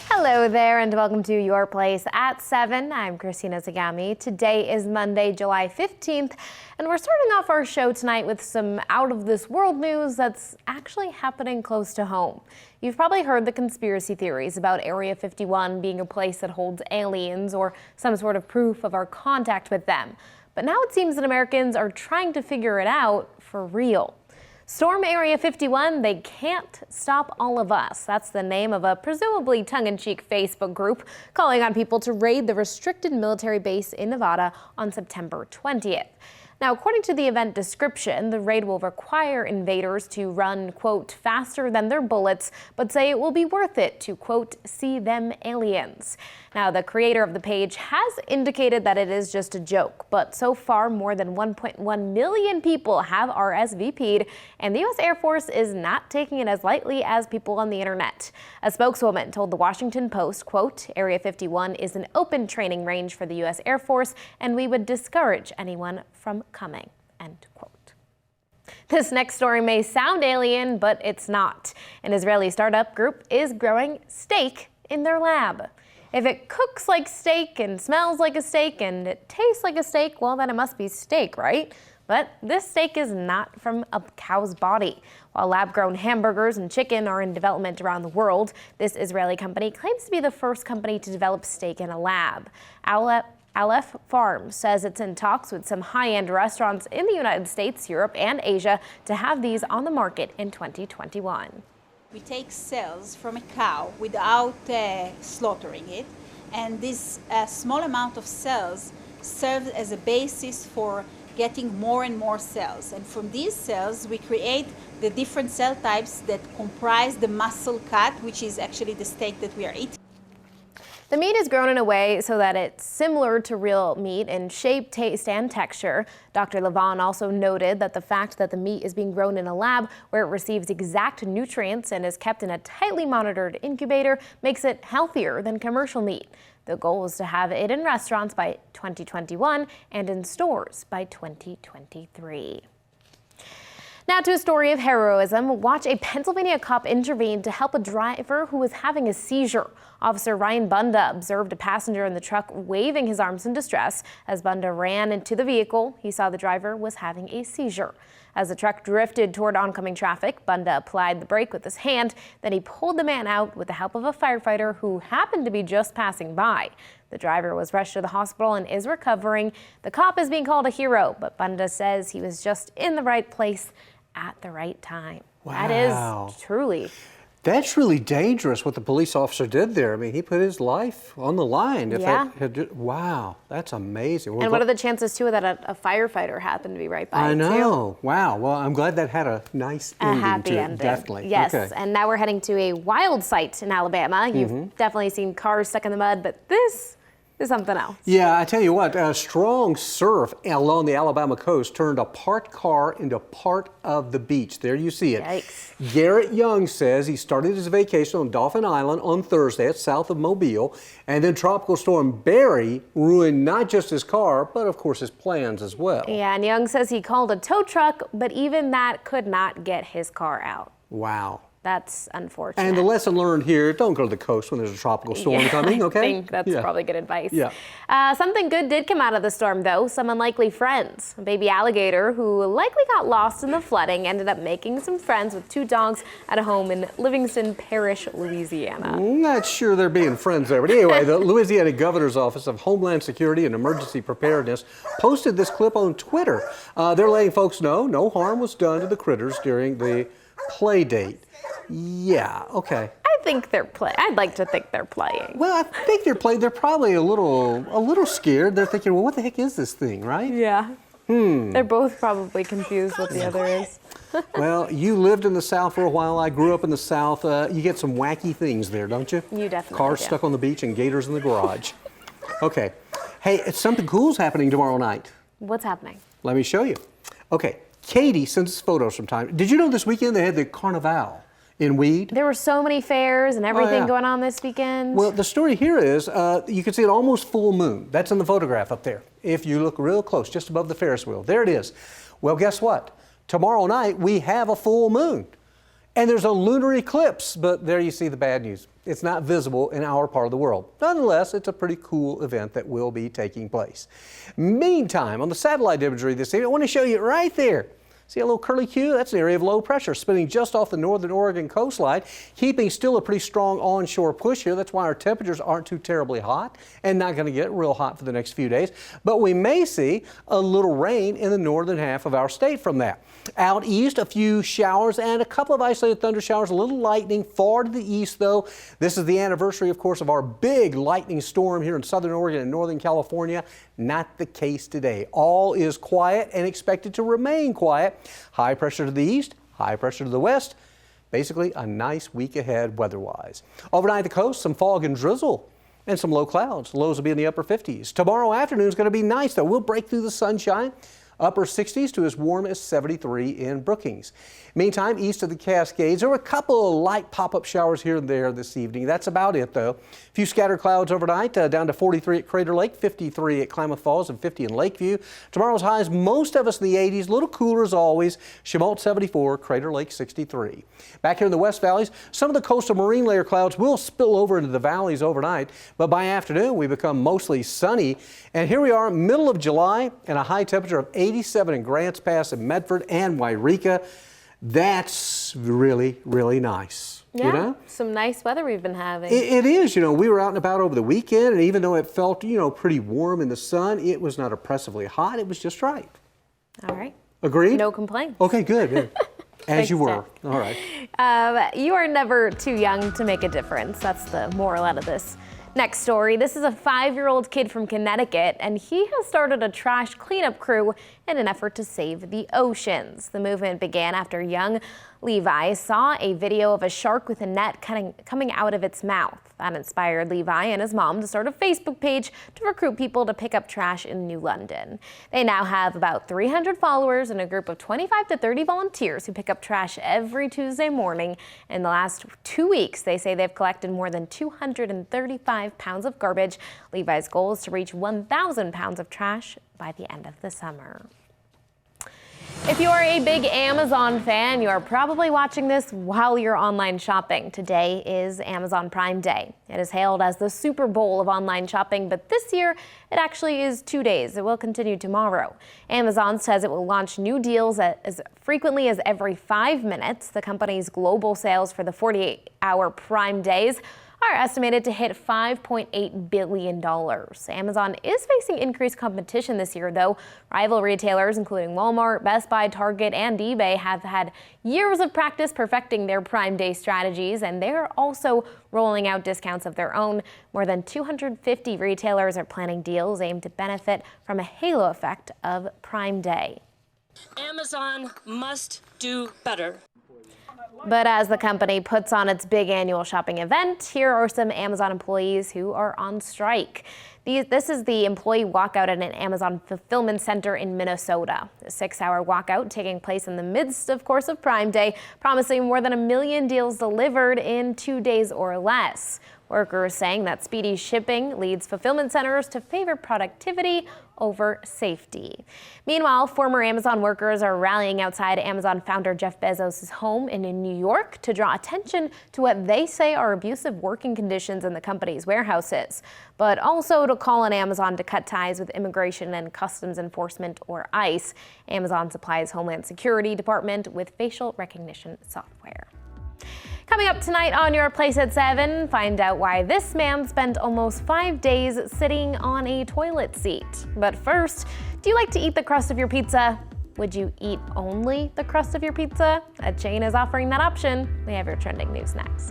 Hello there and welcome to Your Place at 7. I'm Kristina Zagame. Today is Monday, July 15th, and we're starting off our show tonight with some out-of-this-world news that's actually happening close to home. You've probably heard the conspiracy theories about Area 51 being a place that holds aliens or some sort of proof of our contact with them. But now it seems that Americans are trying to figure it out for real. Storm Area 51, they can't stop all of us. That's the name of a presumably tongue-in-cheek Facebook group calling on people to raid the restricted military base in Nevada on September 20th. Now, according to the event description, the raid will require invaders to run, quote, faster than their bullets, but say it will be worth it to, quote, see them aliens. Now, the creator of the page has indicated that it is just a joke, but so far more than 1.1 million people have RSVP'd, and the U.S. Air Force is not taking it as lightly as people on the internet. A spokeswoman told the Washington Post, quote, Area 51 is an open training range for the U.S. Air Force, and we would discourage anyone from coming, end quote. This next story may sound alien, but it's not. An Israeli startup group is growing steak in their lab. If it cooks like steak and smells like a steak and it tastes like a steak, well, then it must be steak, right? But this steak is not from a cow's body. While lab-grown hamburgers and chicken are in development around the world, this Israeli company claims to be the first company to develop steak in a lab. Aleph Farms says it's in talks with some high-end restaurants in the United States, Europe, and Asia to have these on the market in 2021. We take cells from a cow without slaughtering it, and this small amount of cells serves as a basis for getting more and more cells. And from these cells, we create the different cell types that comprise the muscle cut, which is actually the steak that we are eating. The meat is grown in a way so that it's similar to real meat in shape, taste, and texture. Dr. Levon also noted that the fact that the meat is being grown in a lab where it receives exact nutrients and is kept in a tightly monitored incubator makes it healthier than commercial meat. The goal is to have it in restaurants by 2021 and in stores by 2023. Now to a story of heroism. Watch a Pennsylvania cop intervene to help a driver who was having a seizure. Officer Ryan Bunda observed a passenger in the truck waving his arms in distress. As Bunda ran into the vehicle, he saw the driver was having a seizure. As the truck drifted toward oncoming traffic, Bunda applied the brake with his hand. Then he pulled the man out with the help of a firefighter who happened to be just passing by. The driver was rushed to the hospital and is recovering. The cop is being called a hero, but Bunda says he was just in the right place at the right time. Wow. That is truly. That's really dangerous what the police officer did there. I mean, he put his life on the line. Wow, that's amazing. And what are the chances, too, that a firefighter happened to be right by I it, know. too? Wow. Well, I'm glad that had a nice ending, a happy too. ending. Definitely. Yes. Okay. And now we're heading to a wild site in Alabama. You've definitely seen cars stuck in the mud, but this is something else. Yeah, I tell you what, a strong surf along the Alabama coast turned a parked car into part of the beach. There you see it. Yikes. Garrett Young says he started his vacation on Dauphin Island on Thursday. It's south of Mobile. And then Tropical Storm Barry ruined not just his car, but of course his plans as well. Yeah, and Young says he called a tow truck, but even that could not get his car out. Wow. That's unfortunate. And the lesson learned here, don't go to the coast when there's a tropical storm coming, okay? I think that's probably good advice. Yeah. Something good did come out of the storm, though. Some unlikely friends. A baby alligator who likely got lost in the flooding ended up making some friends with two dogs at a home in Livingston Parish, Louisiana. I'm not sure they're being friends there. But anyway, the Louisiana Governor's Office of Homeland Security and Emergency Preparedness posted this clip on Twitter. They're letting folks know no harm was done to the critters during the play date. Yeah, okay. I think they're playing. I'd like to think they're playing. Well, I think they're playing. They're probably a little scared. They're thinking, well, what the heck is this thing, right? Yeah. They're both probably confused what the other is. Well, you lived in the South for a while. I grew up in the South. You get some wacky things there, don't you? You definitely Cars do. stuck on the beach and gators in the garage. Okay. Hey, something cool's happening tomorrow night. What's happening? Let me show you. Okay. Katie sends us photos from time. Did you know this weekend they had the Carnival in Weed? There were so many fairs and everything going on this weekend. Well, the story here is you can see an almost full moon. That's in the photograph up there. If you look real close, just above the Ferris wheel. There it is. Well, guess what? Tomorrow night we have a full moon. And there's a lunar eclipse, but there you see the bad news. It's not visible in our part of the world. Nonetheless, it's a pretty cool event that will be taking place. Meantime, on the satellite imagery this evening, I want to show you right there. See a little curly Q? That's an area of low pressure spinning just off the northern Oregon coastline, keeping still a pretty strong onshore push here. That's why our temperatures aren't too terribly hot and not going to get real hot for the next few days. But we may see a little rain in the northern half of our state from that. Out east, a few showers and a couple of isolated thunder showers, a little lightning far to the east though. This is the anniversary, of course, of our big lightning storm here in southern Oregon and northern California. Not the case today. All is quiet and expected to remain quiet. High pressure to the east, high pressure to the west. Basically a nice week ahead weather-wise. Overnight the coast, some fog and drizzle and some low clouds. Lows will be in the upper 50s. Tomorrow afternoon is going to be nice though. We'll break through the sunshine. Upper 60s to as warm as 73 in Brookings. Meantime, east of the Cascades, there were a couple of light pop-up showers here and there this evening. That's about it, though. A few scattered clouds overnight, down to 43 at Crater Lake, 53 at Klamath Falls, and 50 in Lakeview. Tomorrow's highs, most of us in the 80s, a little cooler as always. Chenault 74, Crater Lake 63. Back here in the West Valleys, some of the coastal marine layer clouds will spill over into the valleys overnight, but by afternoon we become mostly sunny. And here we are, middle of July, and a high temperature of 87 in Grants Pass and Medford and Wairika. That's really, really nice. Yeah, you know? some nice weather we've been having. It is. You know, we were out and about over the weekend, and even though it felt, pretty warm in the sun, it was not oppressively hot. It was just right. All right. Agreed? No complaints. Okay, good. As you were. Thanks, All right. You are never too young to make a difference. That's the moral out of this. Next story, this is a 5-year-old kid from Connecticut, and he has started a trash cleanup crew in an effort to save the oceans. The movement began after young Levi saw a video of a shark with a net coming out of its mouth. That inspired Levi and his mom to start a Facebook page to recruit people to pick up trash in New London. They now have about 300 followers and a group of 25 to 30 volunteers who pick up trash every Tuesday morning. In the last 2 weeks, they say they've collected more than 235 pounds of garbage. Levi's goal is to reach 1,000 pounds of trash by the end of the summer. If you are a big Amazon fan, you are probably watching this while you're online shopping. Today is Amazon Prime Day. It is hailed as the Super Bowl of online shopping, but this year it actually is 2 days. It will continue tomorrow. Amazon says it will launch new deals as frequently as every 5 minutes. The company's global sales for the 48-hour Prime Days are estimated to hit $5.8 billion. Amazon is facing increased competition this year, though. Rival retailers, including Walmart, Best Buy, Target, and eBay, have had years of practice perfecting their Prime Day strategies, and they're also rolling out discounts of their own. More than 250 retailers are planning deals aimed to benefit from a halo effect of Prime Day. Amazon must do better. But as the company puts on its big annual shopping event, here are some Amazon employees who are on strike. This is the employee walkout at an Amazon fulfillment center in Minnesota. A 6-hour walkout taking place in the midst, of course, of Prime Day, promising more than 1 million deals delivered in 2 days or less. Workers saying that speedy shipping leads fulfillment centers to favor productivity over safety. Meanwhile, former Amazon workers are rallying outside Amazon founder Jeff Bezos' home in New York to draw attention to what they say are abusive working conditions in the company's warehouses, but also to call on Amazon to cut ties with Immigration and Customs Enforcement, or ICE. Amazon supplies Homeland Security Department with facial recognition software. Coming up tonight on Your Place at 7, find out why this man spent almost 5 days sitting on a toilet seat. But first, do you like to eat the crust of your pizza? Would you eat only the crust of your pizza? A chain is offering that option. We have your trending news next.